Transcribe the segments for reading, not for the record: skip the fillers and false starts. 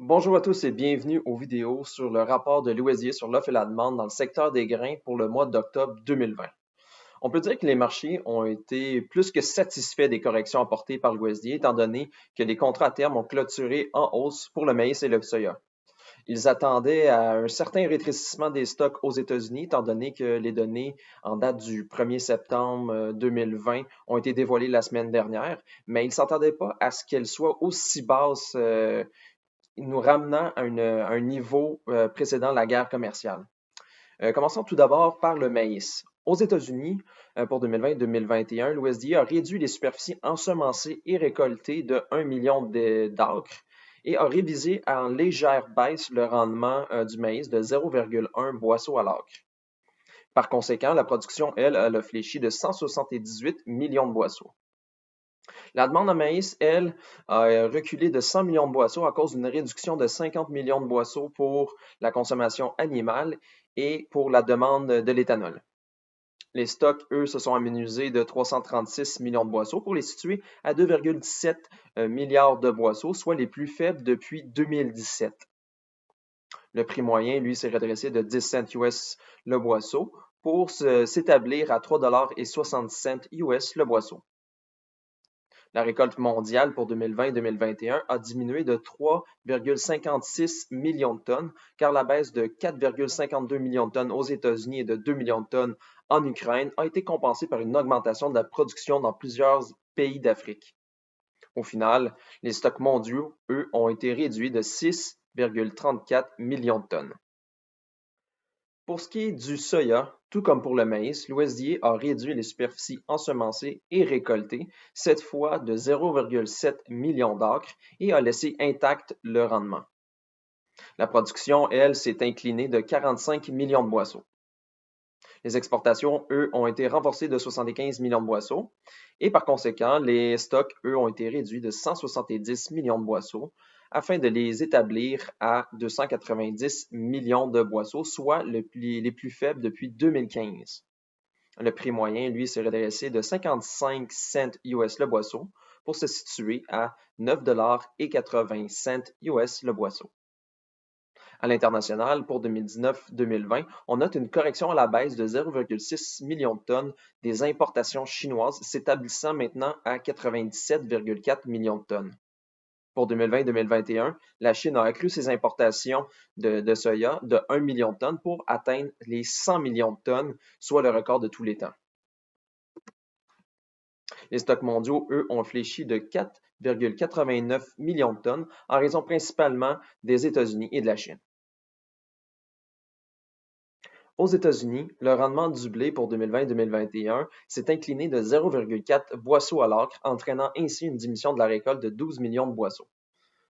Bonjour à tous et bienvenue aux vidéos sur le rapport de l'USDA sur l'offre et la demande dans le secteur des grains pour le mois d'octobre 2020. On peut dire que les marchés ont été plus que satisfaits des corrections apportées par l'USDA étant donné que les contrats à terme ont clôturé en hausse pour le maïs et le soya. Ils attendaient à un certain rétrécissement des stocks aux États-Unis étant donné que les données en date du 1er septembre 2020 ont été dévoilées la semaine dernière, mais ils ne s'attendaient pas à ce qu'elles soient aussi basses nous ramenant à un niveau précédant la guerre commerciale. Commençons tout d'abord par le maïs. Aux États-Unis, pour 2020-2021, l'USDA a réduit les superficies ensemencées et récoltées de 1 million d'acres et a révisé en légère baisse le rendement du maïs de 0,1 boisseau à l'acre. Par conséquent, la production, elle a fléchi de 178 millions de boisseaux. La demande en maïs, elle, a reculé de 100 millions de boisseaux à cause d'une réduction de 50 millions de boisseaux pour la consommation animale et pour la demande de l'éthanol. Les stocks, eux, se sont amenuisés de 336 millions de boisseaux pour les situer à 2,17 milliards de boisseaux, soit les plus faibles depuis 2017. Le prix moyen, lui, s'est redressé de 10 cents US le boisseau pour s'établir à 3,60 $ US le boisseau. La récolte mondiale pour 2020-2021 a diminué de 3,56 millions de tonnes, car la baisse de 4,52 millions de tonnes aux États-Unis et de 2 millions de tonnes en Ukraine a été compensée par une augmentation de la production dans plusieurs pays d'Afrique. Au final, les stocks mondiaux, eux, ont été réduits de 6,34 millions de tonnes. Pour ce qui est du soya, tout comme pour le maïs, l'USDA a réduit les superficies ensemencées et récoltées, cette fois de 0,7 million d'acres, et a laissé intact le rendement. La production, elle, s'est inclinée de 45 millions de boisseaux. Les exportations, eux, ont été renforcées de 75 millions de boisseaux, et par conséquent, les stocks, eux, ont été réduits de 170 millions de boisseaux, afin de les établir à 290 millions de boisseaux, soit les plus faibles depuis 2015. Le prix moyen, lui, s'est redressé de 55 cents US le boisseau pour se situer à 9,80 $ US le boisseau. À l'international, pour 2019-2020, on note une correction à la baisse de 0,6 millions de tonnes des importations chinoises, s'établissant maintenant à 97,4 millions de tonnes. Pour 2020-2021, la Chine a accru ses importations de soya de 1 million de tonnes pour atteindre les 100 millions de tonnes, soit le record de tous les temps. Les stocks mondiaux, eux, ont fléchi de 4,89 millions de tonnes en raison principalement des États-Unis et de la Chine. Aux États-Unis, le rendement du blé pour 2020-2021 s'est incliné de 0,4 boisseaux à l'acre, entraînant ainsi une diminution de la récolte de 12 millions de boisseaux.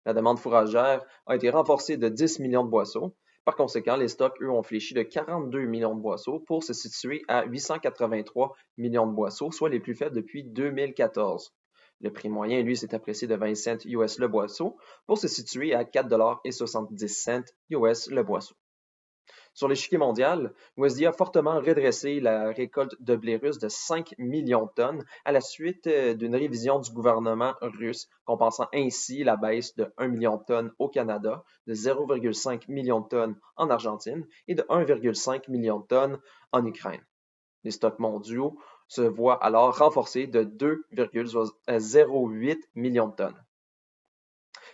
La demande fourragère a été renforcée de 10 millions de boisseaux. Par conséquent, les stocks, eux, ont fléchi de 42 millions de boisseaux pour se situer à 883 millions de boisseaux, soit les plus faibles depuis 2014. Le prix moyen, lui, s'est apprécié de 20 cents US le boisseau pour se situer à 4,70 $ US le boisseau. Sur l'échiquier mondial, l'USDA a fortement redressé la récolte de blé russe de 5 millions de tonnes à la suite d'une révision du gouvernement russe, compensant ainsi la baisse de 1 million de tonnes au Canada, de 0,5 million de tonnes en Argentine et de 1,5 million de tonnes en Ukraine. Les stocks mondiaux se voient alors renforcés de 2,08 millions de tonnes.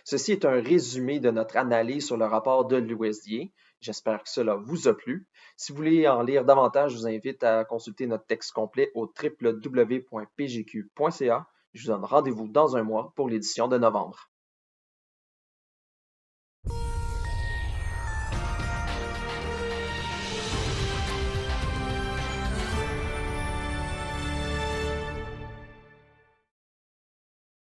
Ceci est un résumé de notre analyse sur le rapport de l'USDA. J'espère que cela vous a plu. Si vous voulez en lire davantage, je vous invite à consulter notre texte complet au www.pgq.ca. Je vous donne rendez-vous dans un mois pour l'édition de novembre.